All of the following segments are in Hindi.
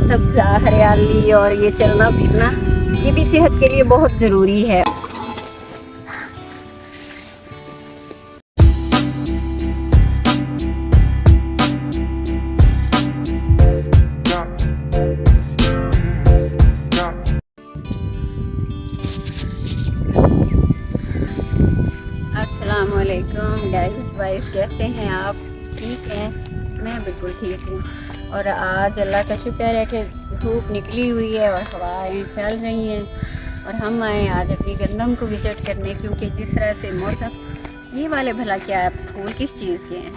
सब्ज़ हरियाली और ये चलना फिरना ये भी सेहत के लिए बहुत ज़रूरी है। अस्सलाम वालेकुम गाइस, कैसे हैं आप? ठीक हैं? मैं बिल्कुल ठीक हूँ। और आज अल्लाह का शुक्र है कि धूप निकली हुई है और हवाएं चल रही हैं और हम आए आज अपनी गंदम को विज़िट करने, क्योंकि जिस तरह से मौसम ये वाले भला क्या फूल किस चीज़ के हैं,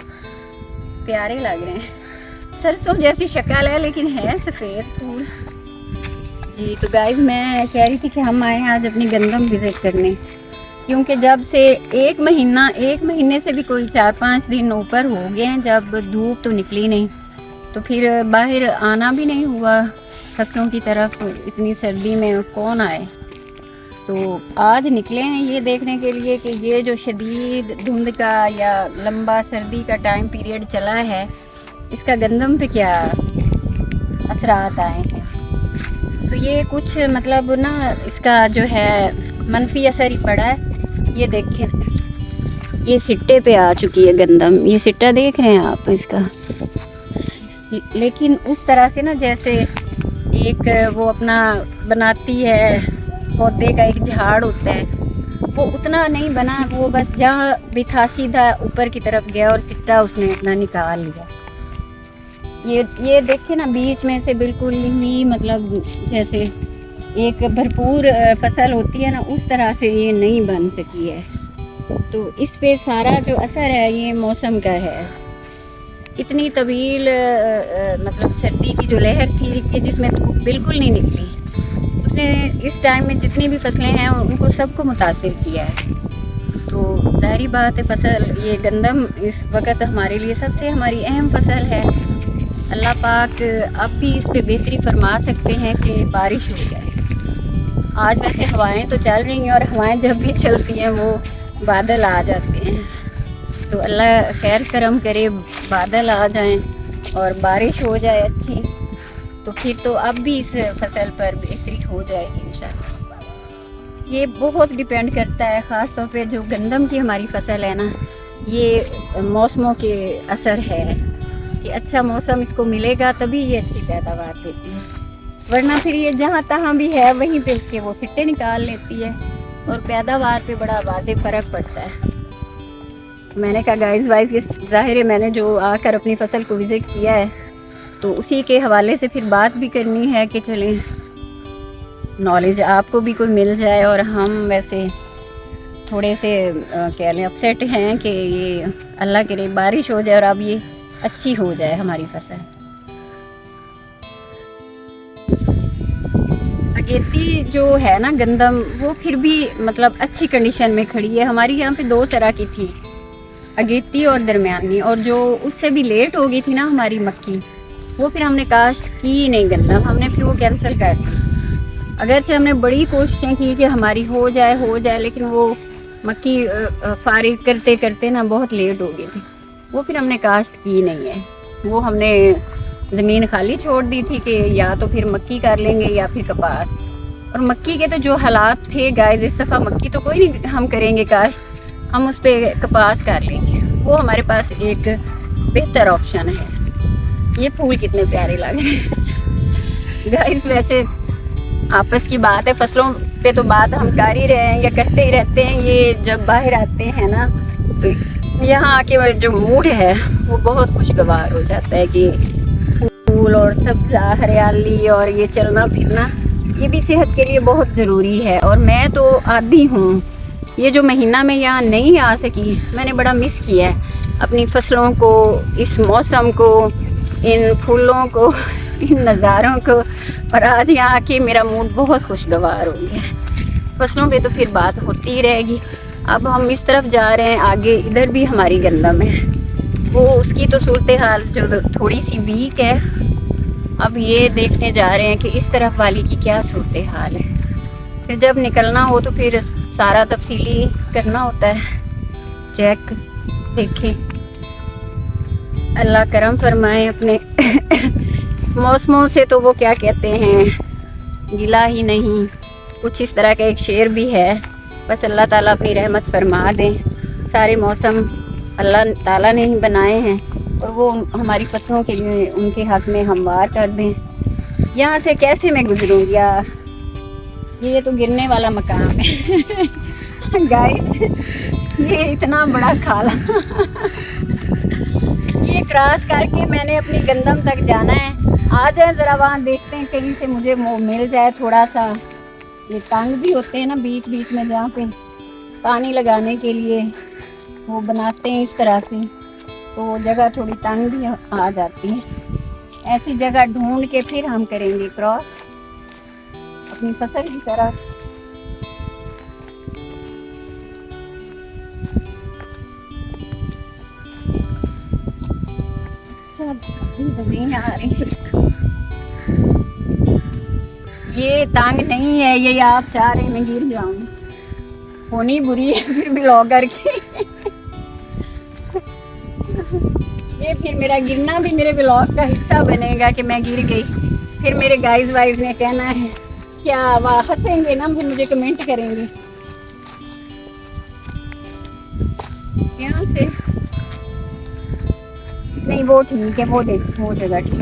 प्यारे लग रहे हैं। सरसों जैसी शक्ल है लेकिन है सफ़ेद फूल जी। तो गाइस मैं कह रही थी कि हम आए आज अपनी गंदम विज़िट करने, क्योंकि जब से एक महीने से भी कोई 4-5 दिन ऊपर हो गए हैं जब धूप तो निकली नहीं, तो फिर बाहर आना भी नहीं हुआ फसलों की तरफ। इतनी सर्दी में कौन आए, तो आज निकले हैं ये देखने के लिए कि ये जो शदीद धुंध का या लंबा सर्दी का टाइम पीरियड चला है, इसका गंदम पे क्या असरात आए हैं। तो ये कुछ मतलब ना इसका जो है मनफी असर ही पड़ा है। ये देखें, ये सिट्टे पे आ चुकी है गंदम, ये सिट्टा देख रहे हैं आप इसका। लेकिन उस तरह से ना जैसे एक वो अपना बनाती है पौधे का एक झाड़ होता है, वो उतना नहीं बना, वो बस जहाँ भी था सीधा ऊपर की तरफ गया और सिट्टा उसने अपना निकाल लिया। ये देखे ना बीच में से बिल्कुल ही मतलब जैसे एक भरपूर फसल होती है ना, उस तरह से ये नहीं बन सकी है। तो इस पे सारा जो असर है ये मौसम का है। इतनी तवील मतलब सर्दी की जो लहर थी कि जिसमें धूप बिल्कुल नहीं निकली, उसने इस टाइम में जितनी भी फसलें हैं उनको सबको मुतासिर किया है। तो जाहिर बात है फसल ये गंदम इस वक्त हमारे लिए सबसे हमारी अहम फसल है। अल्लाह पाक अब भी इस पे बेहतरी फरमा सकते हैं कि बारिश हो जाए। आज वैसे हवाएं तो चल रही हैं और हवाएं जब भी चलती हैं वो बादल आ जाते हैं, तो अल्लाह खैर करम करे, बादल आ जाएं और बारिश हो जाए अच्छी, तो फिर तो अब भी इस फसल पर बेहतरी हो जाएगी इंशाल्लाह। ये बहुत डिपेंड करता है ख़ास तौर पे जो गंदम की हमारी फसल है ना, ये मौसमों के असर है कि अच्छा मौसम इसको मिलेगा तभी ये अच्छी पैदावार देती है, वरना फिर ये जहाँ तहाँ भी है वहीं पे उसके वो सिट्टे निकाल लेती है और पैदावार पे बड़ा वादे फ़र्क पड़ता है। मैंने कहा गाइस ये ज़ाहिर है मैंने जो आकर अपनी फसल को विज़िट किया है तो उसी के हवाले से फिर बात भी करनी है कि चलें नॉलेज आपको भी कोई मिल जाए। और हम वैसे थोड़े से कह लें अपसेट हैं कि ये अल्लाह करे बारिश हो जाए और अब ये अच्छी हो जाए हमारी फसल। अगेती जो है ना गंदम, वो फिर भी मतलब अच्छी कंडीशन में खड़ी है। हमारी यहाँ पे 2 तरह की थी, अगेती और दरमियानी, और जो उससे भी लेट हो गई थी ना हमारी मक्की, वो फिर हमने काश्त की नहीं गंदम, हमने फिर वो कैंसिल कर दी। अगरचे हमने बड़ी कोशिशें की कि हमारी हो जाए, लेकिन वो मक्की फारिग करते करते ना बहुत लेट हो गई थी, वो फिर हमने काश्त की नहीं है। वो हमने ज़मीन खाली छोड़ दी थी कि या तो फिर मक्की कर लेंगे या फिर कपास। और मक्की के तो जो हालात थे गाइस, इस दफ़ा मक्की तो कोई नहीं हम करेंगे काश्त, हम उस पर कपास कर लेंगे, वो हमारे पास एक बेहतर ऑप्शन है। ये फूल कितने प्यारे लग रहे हैं गाइस। वैसे आपस की बात है, फसलों पे तो बात हम कर ही रहे हैं या करते ही रहते हैं। ये जब बाहर आते हैं ना तो यहाँ आके जो मूड है वो बहुत खुशगवार हो जाता है कि फूल और सब्ज़ हरियाली और ये चलना फिरना ये भी सेहत के लिए बहुत ज़रूरी है। और मैं तो आदी हूँ, ये जो महीना में यहाँ नहीं आ सकी मैंने बड़ा मिस किया है अपनी फसलों को, इस मौसम को, इन फूलों को, इन नज़ारों को। और आज यहाँ आके मेरा मूड बहुत खुशगवार हो गया। फसलों पे तो फिर बात होती ही रहेगी। अब हम इस तरफ जा रहे हैं, आगे इधर भी हमारी गंदम है, वो उसकी तो सूरत हाल जो थोड़ी सी वीक है। अब ये देखने जा रहे हैं कि इस तरफ वाली की क्या सूरत हाल है। फिर जब निकलना हो तो फिर सारा तफसीली करना होता है, चेक देखें। अल्लाह करम फरमाए अपने मौसमों से तो वो क्या कहते हैं, गिला ही नहीं, कुछ इस तरह का एक शेर भी है। बस अल्लाह ताला अपनी रहमत फरमा दें। सारे मौसम अल्लाह ताला ने ही बनाए हैं और वो हमारी फसलों के लिए उनके हक में हमवार कर दें। यहाँ से कैसे मैं गुजरूँगी यार, ये तो गिरने वाला मकाम है गाइस। ये इतना बड़ा खाला ये क्रॉस करके मैंने अपनी गंदम तक जाना है। आ जाए ज़रा, वहाँ देखते हैं कहीं से मुझे मिल जाए थोड़ा सा। ये टांग भी होते हैं ना बीच बीच में, जहाँ पे पानी लगाने के लिए वो बनाते हैं इस तरह से, तो वो जगह थोड़ी तंग भी आ जाती है। ऐसी जगह ढूंढ के फिर हम करेंगे क्रॉस अपनी फसल की तरफ। नहीं आ रही, ये टांग नहीं है, ये आप चाह रहे मैं गिर जाऊं, होनी बुरी है फिर ब्लॉगर की ये फिर मेरा गिरना भी मेरे ब्लॉग का हिस्सा बनेगा कि मैं गिर गई। फिर मेरे गाइस वाइज ने कहना है क्या, वाह हंसेंगे ना, फिर मुझे कमेंट करेंगे। यहाँ से नहीं, वो ठीक है, वो देखो वो जगह ठीक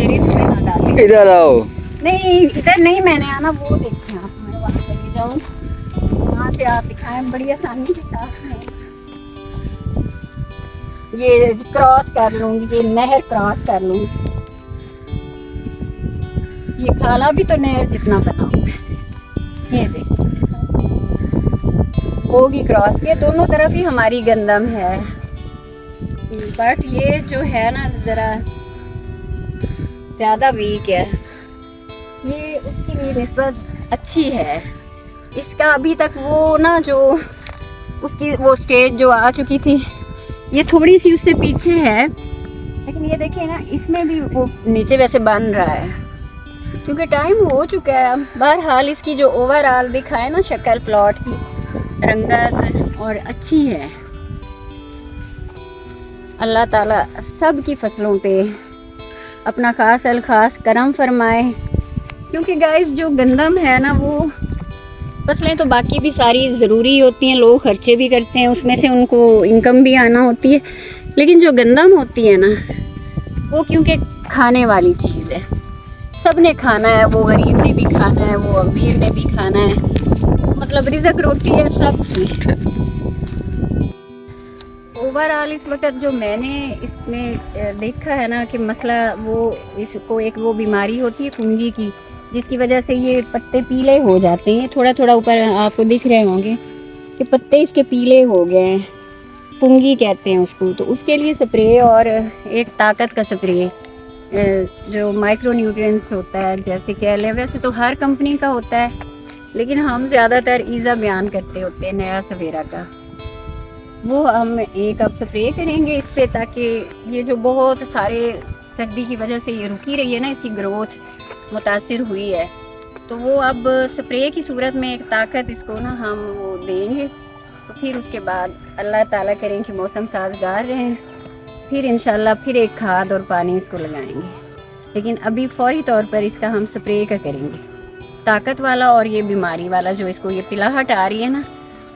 है। इधर आओ। नहीं इधर नहीं मैंने आना, वो देखें आप, मैं वहाँ चली जाऊँ, वहाँ से आप दिखाएं बड़ी आसानी के साथ में। ये क्रॉस कर लूँगी, ये नहर क्रॉस कर लूँगी। ये खाला भी तो नहर जितना बना हुआ है, ये देखो होगी क्रॉस। ये दोनों तरफ ही हमारी गंदम है, बट ये जो है ना ज़रा ज़्यादा वीक है, ये उसकी भी निस्बत अच्छी है। इसका अभी तक वो ना जो उसकी वो स्टेज जो आ चुकी थी, ये थोड़ी सी उससे पीछे है, लेकिन ये देखिए ना इसमें भी वो नीचे वैसे बन रहा है क्योंकि टाइम हो चुका है। बहरहाल इसकी जो ओवरऑल दिखाए ना शक्ल प्लॉट की, रंगत और अच्छी है। अल्लाह ताला सब की फसलों पे अपना खास खास करम फरमाए, क्योंकि गाइस जो गंदम है ना, वो फसलें तो बाकी भी सारी ज़रूरी होती हैं, लोग खर्चे भी करते हैं, उसमें से उनको इनकम भी आना होती है, लेकिन जो गंदम होती है ना वो क्योंकि खाने वाली चीज़ है, सब ने खाना है, वो गरीब ने भी खाना है, वो अमीर ने भी खाना है, मतलब रिज़्क रोटी है सबकी। ओवरऑल इस वक्त जो मैंने इसमें देखा है ना कि मसला वो इसको एक वो बीमारी होती है फुंगी की, जिसकी वजह से ये पत्ते पीले हो जाते हैं। थोड़ा थोड़ा ऊपर आपको दिख रहे होंगे कि पत्ते इसके पीले हो गए हैं, फुंगी कहते हैं उसको। तो उसके लिए स्प्रे और एक ताकत का स्प्रे जो माइक्रो न्यूट्रिएंट्स होता है, जैसे कह लें, वैसे तो हर कंपनी का होता है, लेकिन हम ज़्यादातर ईज़ा बयान करते होते हैं नया सवेरा का। वो हम एक अब स्प्रे करेंगे इस पर, ताकि ये जो बहुत सारे सर्दी की वजह से ये रुकी रही है ना, इसकी ग्रोथ मुतासिर हुई है, तो वो अब स्प्रे की सूरत में एक ताकत इसको ना हम वो देंगे। तो फिर उसके बाद अल्लाह ताला करें कि मौसम साजगार रहें, फिर इंशाल्लाह फिर एक खाद और पानी इसको लगाएंगे। लेकिन अभी फौरी तौर पर इसका हम स्प्रे का करेंगे, ताकत वाला और ये बीमारी वाला, जो इसको ये पिलाहट आ रही है ना,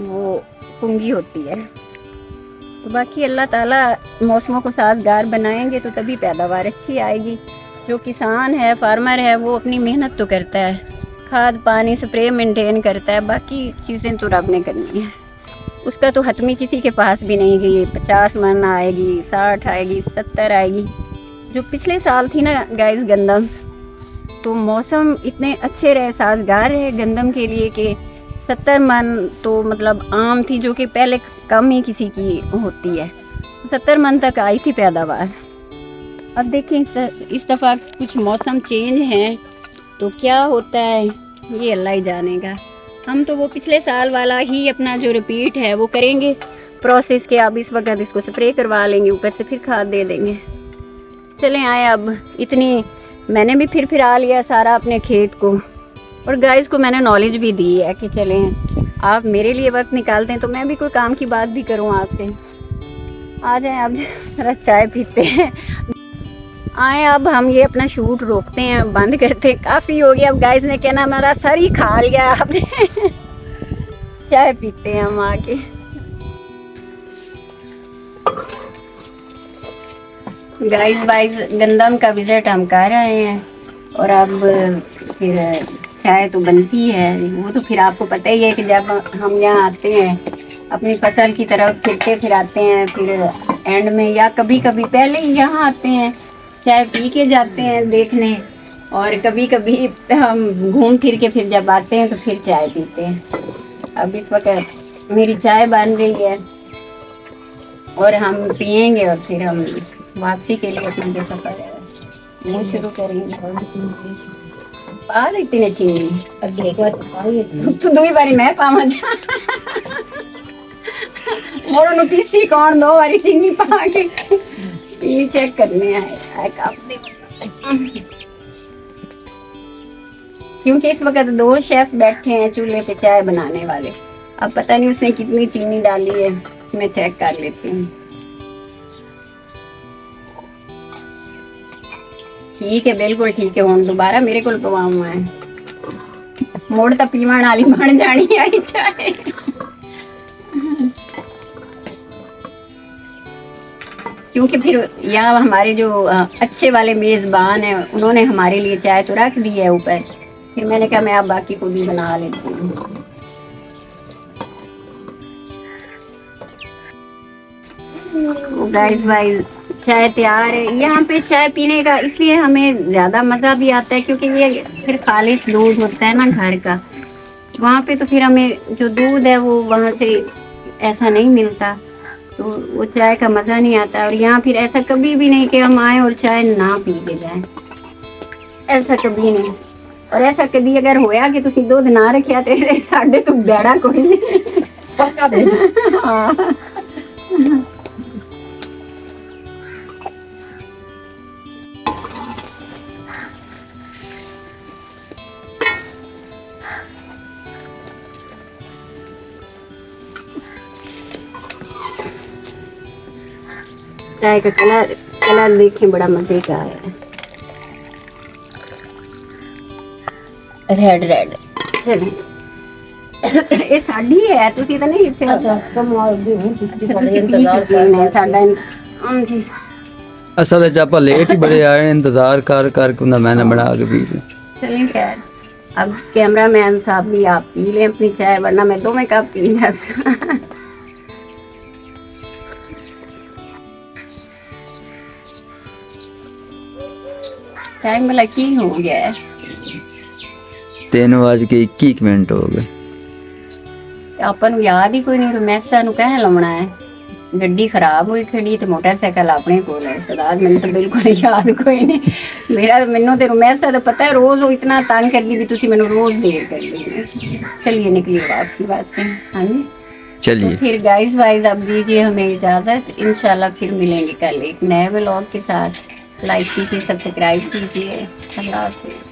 वो फुंगी होती है। तो बाकी अल्लाह ताला मौसमों को साजगार बनाएंगे तो तभी पैदावार अच्छी आएगी। जो किसान है, फार्मर है, वो अपनी मेहनत तो करता है, खाद पानी स्प्रे मेंटेन करता है, बाकी चीज़ें तो रब ने करनी है। उसका तो हतमी किसी के पास भी नहीं कि ये 50 मन आएगी, 60 आएगी, 70 आएगी। जो पिछले साल थी ना गाइस गंदम, तो मौसम इतने अच्छे रहे, साजगार रहे गंदम के लिए कि 70 मन तो मतलब आम थी, जो कि पहले कम ही किसी की होती है। 70 मन तक आई थी पैदावार। अब देखें इस दफ़ा कुछ मौसम चेंज है तो क्या होता है ये अल्लाह ही जानेगा। हम तो वो पिछले साल वाला ही अपना जो रिपीट है वो करेंगे प्रोसेस के। अब इस वक्त इसको स्प्रे करवा लेंगे, ऊपर से फिर खाद दे देंगे। चलें आए, अब इतनी मैंने भी फिर आ लिया सारा अपने खेत को, और गाइस को मैंने नॉलेज भी दी है कि चलें आप मेरे लिए वक्त निकालते हैं तो मैं भी कोई काम की बात भी करूं आपसे। आ जाएं, अब जरा चाय पीते हैं। आए अब हम ये अपना शूट रोकते हैं, बंद करते हैं, काफ़ी हो गया। अब गाइस ने कहना हमारा सर ही खा लिया आपने। चाय पीते हैं हम आके। गाइस गंदम का विजिट हम कर रहे हैं और अब फिर चाय तो बनती है। वो तो फिर आपको पता ही है कि जब हम यहाँ आते हैं अपनी फसल की तरफ फिरते फिर आते हैं, फिर एंड में या कभी कभी पहले ही यहाँ आते हैं, चाय पी के जाते हैं देखने, और कभी कभी हम घूम फिर के फिर जब आते हैं तो फिर चाय पीते हैं। अब इस वक्त मेरी चाय बन रही है और हम पियेंगे और फिर हम वापसी के लिए अपना जो सफर है वो शुरू करेंगे। पा लेती है चीनी अगे एक बार तो दुई बारी मैं पावा जा मोरो नु पीसी कौन दो बारी चीनी पा के चीनी चेक करने आए क्योंकि इस वक्त 2 शेफ बैठे हैं चूल्हे पे चाय बनाने वाले। अब पता नहीं उसने कितनी चीनी डाली है, मैं चेक कर लेती हूँ। ठीक है, बिल्कुल ठीक है। हुण दोबारा मेरे को पवाऊँ है मोड़ तो पीवन वाली बन जानी आई चाय। क्योंकि फिर यहाँ हमारे जो अच्छे वाले मेज़बान हैं उन्होंने हमारे लिए चाय तो रख दी है ऊपर, फिर मैंने कहा मैं आप बाकी खुद ही बना लेती हूँ। गाइस चाय तैयार है। यहाँ पे चाय पीने का इसलिए हमें ज़्यादा मज़ा भी आता है क्योंकि ये फिर खालिश दूध होता है ना घर का। वहाँ पे तो फिर हमें जो दूध है वो वहाँ से ऐसा नहीं मिलता, तो वो चाय का मज़ा नहीं आता। और यहाँ फिर ऐसा कभी भी नहीं कि हम आए और चाय ना पी के जाए, ऐसा कभी नहीं। और ऐसा कभी अगर होया कि तुसी दूध ना रखिया तो साढ़े तो बेड़ा कोई नहीं पक्का दे। हाँ चाय का कलर देखें, बड़ा मजे का है, रेड। चलें ये साड़ी है तुसी तो नहीं इसे अच्छा कमाल दी नहीं साड़ा। हां जी असल चापा लेट ही बड़े आए इंतजार कर कुंदा मैंने बना के पी ली। चलें खैर, अब कैमरामैन साहब भी आप पी लें अपनी चाय, वरना मैं 2 में कप पी जाता। टाइम वाला की हो गया है 3:21 हो गए। ਆਪਾਂ ਨੂੰ याद ही कोई नहीं। रमेशा ਨੂੰ ਕਹਿ ਲਾਉਣਾ है, ਗੱਡੀ खराब हुई खड़ी ਤੇ मोटरसाइकिल अपने ਕੋਲ है। सरदार ਮੈਨੂੰ ਤਾਂ बिल्कुल याद कोई नहीं। ਮੈਨੂੰ ਤੇ रमेशा ਦਾ पता है रोज वो इतना तंग करदी भी ਤੁਸੀਂ ਮੈਨੂੰ रोज देर कर दी। चलिए निकलिए वापसी वास्ते। हाँ जी चलिए तो फिर गाइस अब दीजिए हमें इजाज़त। इंशाल्लाह फिर मिलेंगे कल एक नए व्लॉग के साथ। लाइक कीजिए, सब्सक्राइब कीजिए। अल्लाह हाफ़िज़।